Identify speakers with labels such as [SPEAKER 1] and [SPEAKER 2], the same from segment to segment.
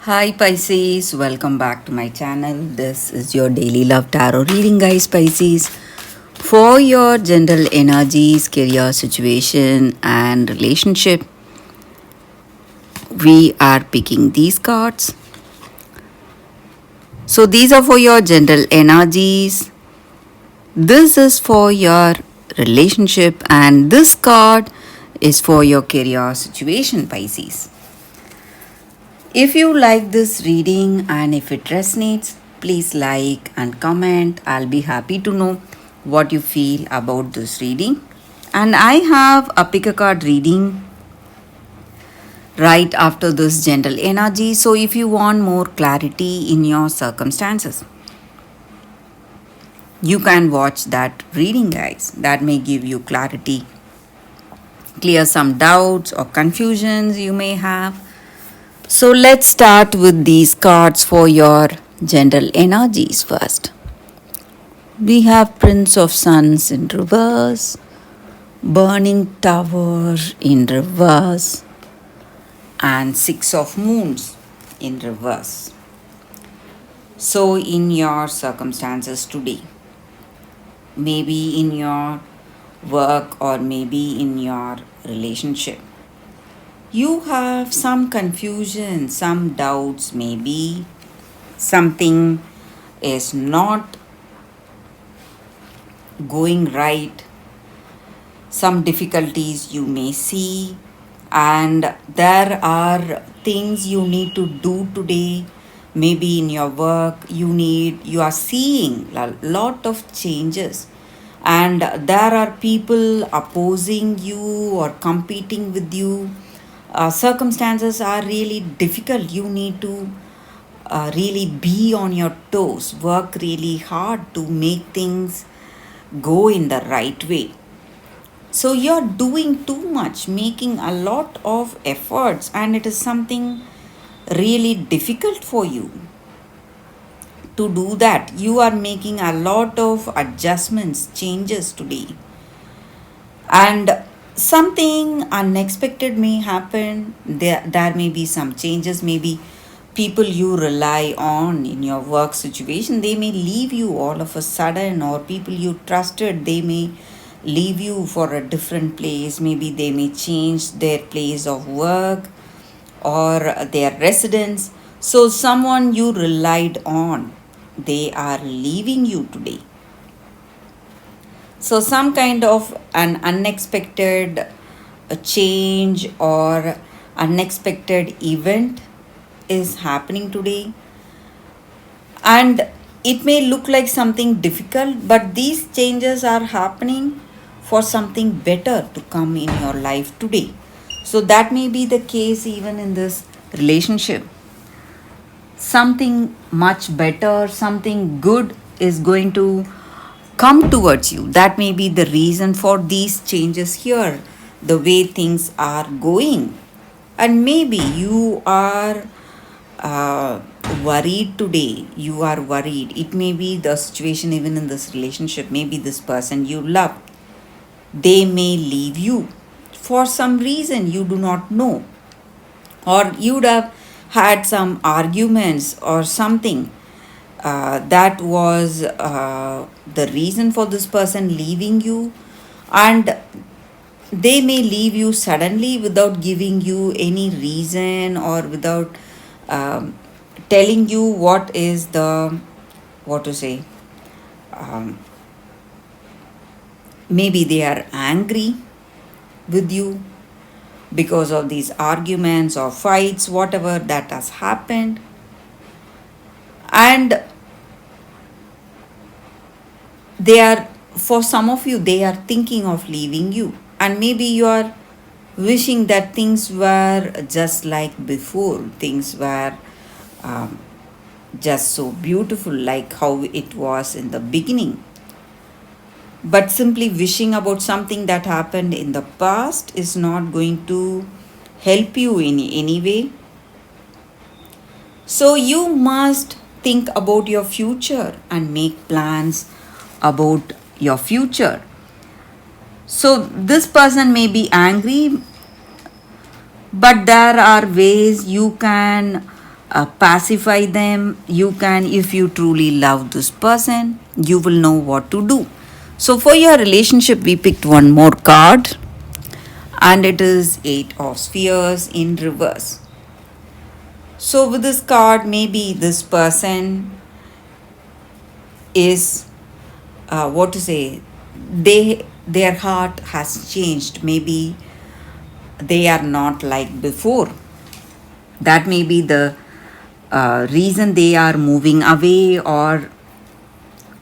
[SPEAKER 1] Hi Pisces, welcome back to my channel. This is your daily love tarot reading, guys. Pisces, for your general energies, career situation, and relationship, we are picking these cards. So, these are for your general energies. This is for your relationship, and this card is for your career situation, Pisces. If you like this reading and if it resonates, please like and comment. I'll be happy to know what you feel about this reading. And I have a pick a card reading right after this general energy. So if you want more clarity in your circumstances, you can watch that reading, guys. That may give you clarity, clear some doubts or confusions you may have. So let's start with these cards for your general energies first. We have Prince of Suns in reverse, Burning Tower in reverse, and Six of Moons in reverse. So, in your circumstances today, maybe in your work or maybe in your relationship, you have some confusion, some doubts, maybe something is not going right, some difficulties you may see, and there are things you need to do today. Maybe in your work you are seeing a lot of changes, and there are people opposing you or competing with you. Circumstances are really difficult. You need to really be on your toes, work really hard to make things go in the right way. So you're doing too much, making a lot of efforts, and it is something really difficult for you to do that. You are making a lot of adjustments, changes today, and something unexpected may happen. There may be some changes, maybe people you rely on in your work situation, they may leave you all of a sudden, or people you trusted, they may leave you for a different place. Maybe they may change their place of work or their residence. So someone you relied on, they are leaving you today. So some kind of an unexpected change or unexpected event is happening today, and it may look like something difficult, but these changes are happening for something better to come in your life today. So that may be the case even in this relationship. Something much better, something good is going to come towards you. That may be the reason for these changes here, the way things are going. And maybe you are worried today. You are worried. It may be the situation even in this relationship. Maybe this person you love, they may leave you for some reason you do not know, or you'd have had some arguments or something that was the reason for this person leaving you, and they may leave you suddenly without giving you any reason or without um, telling you what is the what to say. um, Maybe they are angry with you because of these arguments or fights, whatever that has happened, and they are, for some of you, they are thinking of leaving you, and maybe you are wishing that things were just like before, things were um, just so beautiful like how it was in the beginning. But simply wishing about something that happened in the past is not going to help you in any way. So you must think about your future and make plans about your future. So this person may be angry, but there are ways you can pacify them. You can, if you truly love this person, you will know what to do. So for your relationship, we picked one more card, and it is Eight of Spheres in reverse. So with this card, maybe this person is what to say, their heart has changed. Maybe they are not like before. That may be the reason they are moving away, or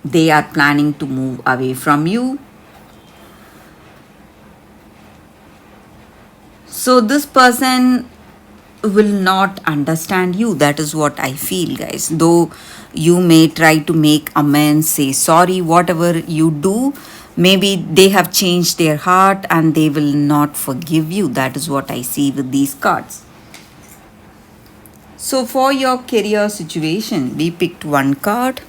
[SPEAKER 1] they are planning to move away from you. So this person will not understand you. That is what I feel, guys. Though you may try to make amends, say sorry, whatever you do, maybe they have changed their heart and they will not forgive you. That is what I see with these cards. So for your career situation, we picked one card,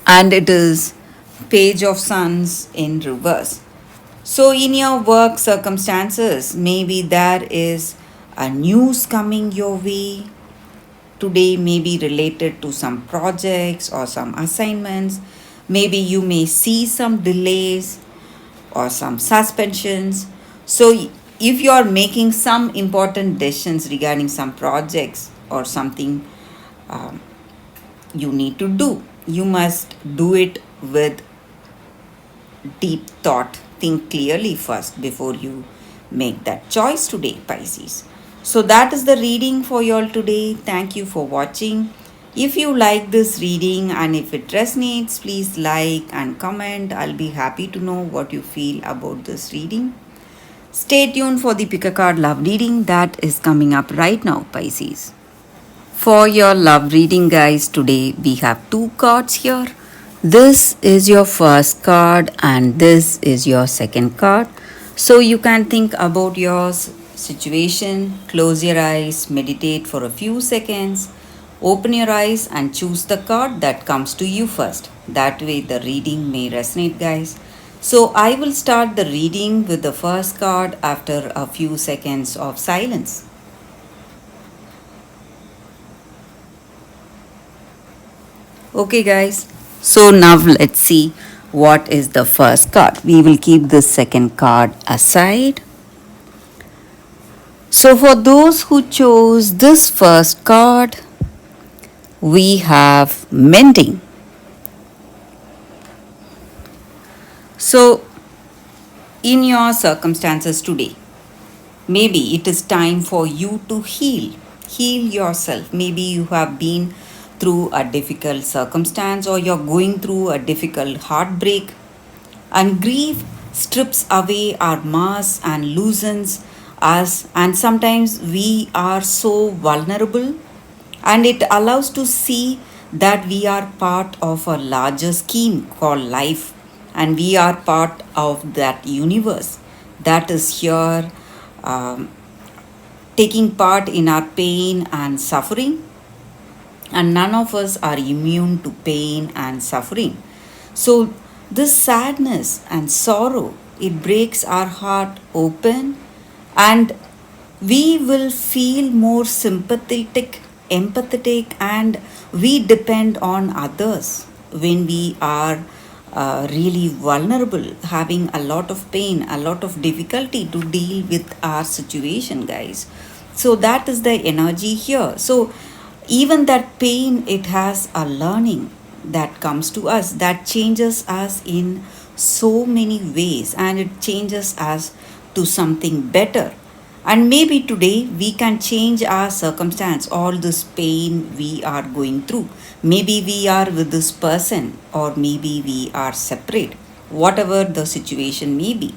[SPEAKER 1] and it is Page of Suns in reverse. So in your work circumstances, maybe there is a news coming your way today, maybe related to some projects or some assignments. Maybe you may see some delays or some suspensions. So if you are making some important decisions regarding some projects or something um, you need to do, you must do it with deep thought. Think clearly first before you make that choice today, Pisces. So that is the reading for you all today. Thank you for watching. If you like this reading and if it resonates, please like and comment. I'll be happy to know what you feel about this reading. Stay tuned for the pick a card love reading that is coming up right now, Pisces. For your love reading, guys, today we have two cards here. This is your first card and this is your second card. So you can think about your situation, close your eyes, meditate for a few seconds, open your eyes and choose the card that comes to you first. That way the reading may resonate, guys. So I will start the reading with the first card after a few seconds of silence. Okay, guys. So now let's see what is the first card. We will keep the second card aside. So for those who chose this first card, we have mending. So in your circumstances today, maybe it is time for you to heal yourself. Maybe you have been through a difficult circumstance or you're going through a difficult heartbreak, and grief strips away our mask and loosens us, and sometimes we are so vulnerable, and it allows to see that we are part of a larger scheme called life, and we are part of that universe that is here, um, taking part in our pain and suffering, and none of us are immune to pain and suffering. So this sadness and sorrow, it breaks our heart open, and we will feel more sympathetic, empathetic, and we depend on others when we are really vulnerable, having a lot of pain, a lot of difficulty to deal with our situation, guys. So that is the energy here. So even that pain, it has a learning that comes to us, that changes us in so many ways, and it changes us to something better. And maybe today we can change our circumstance, all this pain we are going through. Maybe we are with this person, or maybe we are separate, whatever the situation may be.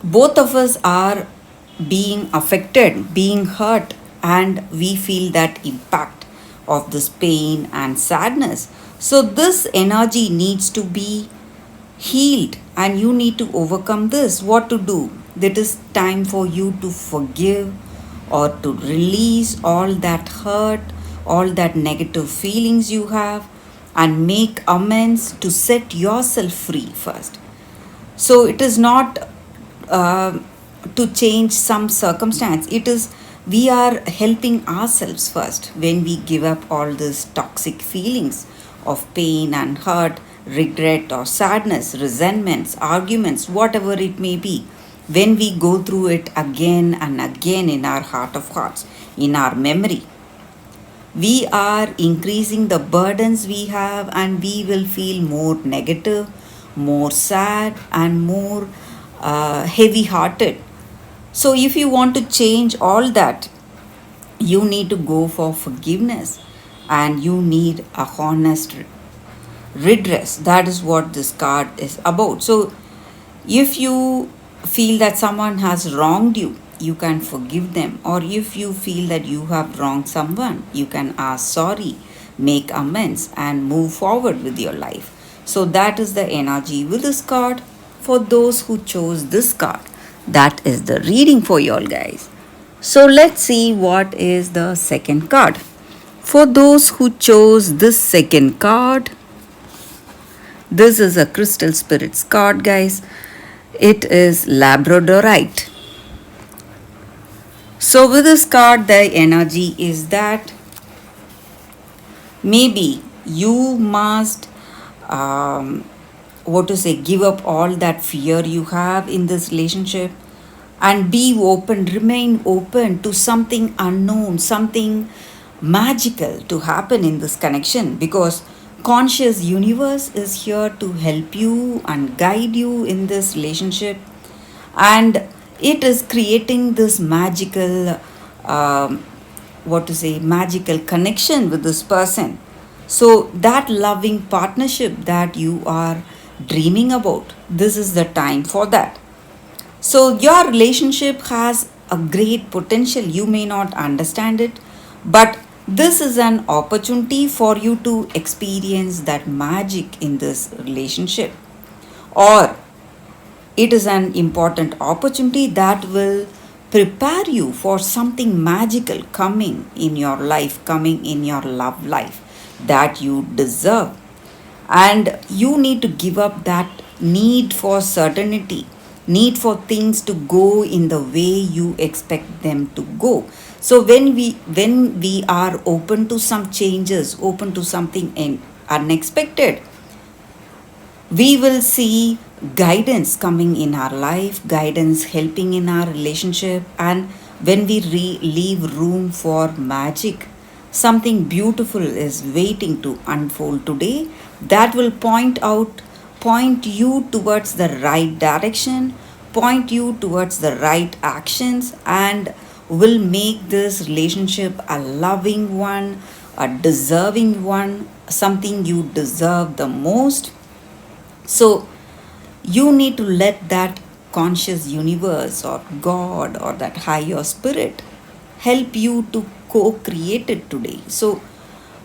[SPEAKER 1] Both of us are being affected, being hurt, and we feel that impact of this pain and sadness. So, this energy needs to be healed, and you need to overcome this. What to do? It is time for you to forgive or to release all that hurt, all that negative feelings you have, and make amends to set yourself free first. So it is not uh, to change some circumstance. It is we are helping ourselves first when we give up all these toxic feelings of pain and hurt, regret or sadness, resentments, arguments, whatever it may be. When we go through it again and again in our heart of hearts, in our memory, we are increasing the burdens we have, and we will feel more negative, more sad, and more heavy hearted. So, if you want to change all that, you need to go for forgiveness, and you need a honest redress. That is what this card is about. So, if you feel that someone has wronged you, you can forgive them. Or if you feel that you have wronged someone, you can ask sorry, make amends, and move forward with your life. So, that is the energy with this card. For those who chose this card, that is the reading for you all, guys. So, let's see what is the second card. For those who chose this second card, this is a crystal spirits card, guys. It is Labradorite. So, with this card, the energy is that maybe you must, give up all that fear you have in this relationship and be open, remain open to something unknown, something magical to happen in this connection, because conscious universe is here to help you and guide you in this relationship, and it is creating this magical magical connection with this person. So that loving partnership that you are dreaming about, this is the time for that. So your relationship has a great potential. You may not understand it, but this is an opportunity for you to experience that magic in this relationship. Or it is an important opportunity that will prepare you for something magical coming in your life, coming in your love life that you deserve. And you need to give up that need for certainty, need for things to go in the way you expect them to go. So when we are open to some changes, open to something unexpected, we will see guidance coming in our life, guidance helping in our relationship. And when we leave room for magic, something beautiful is waiting to unfold today that will point you towards the right direction, point you towards the right actions, and will make this relationship a loving one, a deserving one, something you deserve the most. So, you need to let that conscious universe or God or that higher spirit help you to co create it today. So,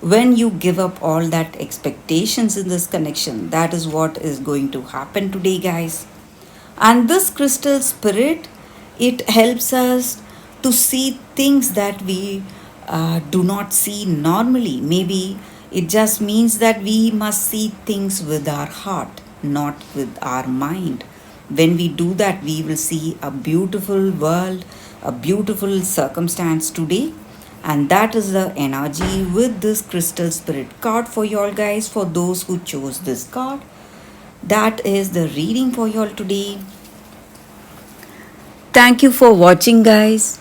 [SPEAKER 1] when you give up all that expectations in this connection, that is what is going to happen today, guys. And this crystal spirit, it helps us to see things that we do not see normally. Maybe it just means that we must see things with our heart, not with our mind. When we do that, we will see a beautiful world, a beautiful circumstance today. And that is the energy with this crystal spirit card for you all, guys. For those who chose this card, that is the reading for you all today. Thank you for watching, guys.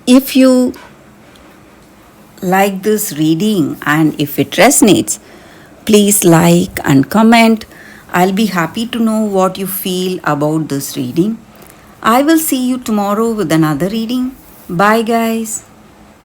[SPEAKER 1] If you like this reading and if it resonates, please like and comment. I'll be happy to know what you feel about this reading. I will see you tomorrow with another reading. Bye, guys.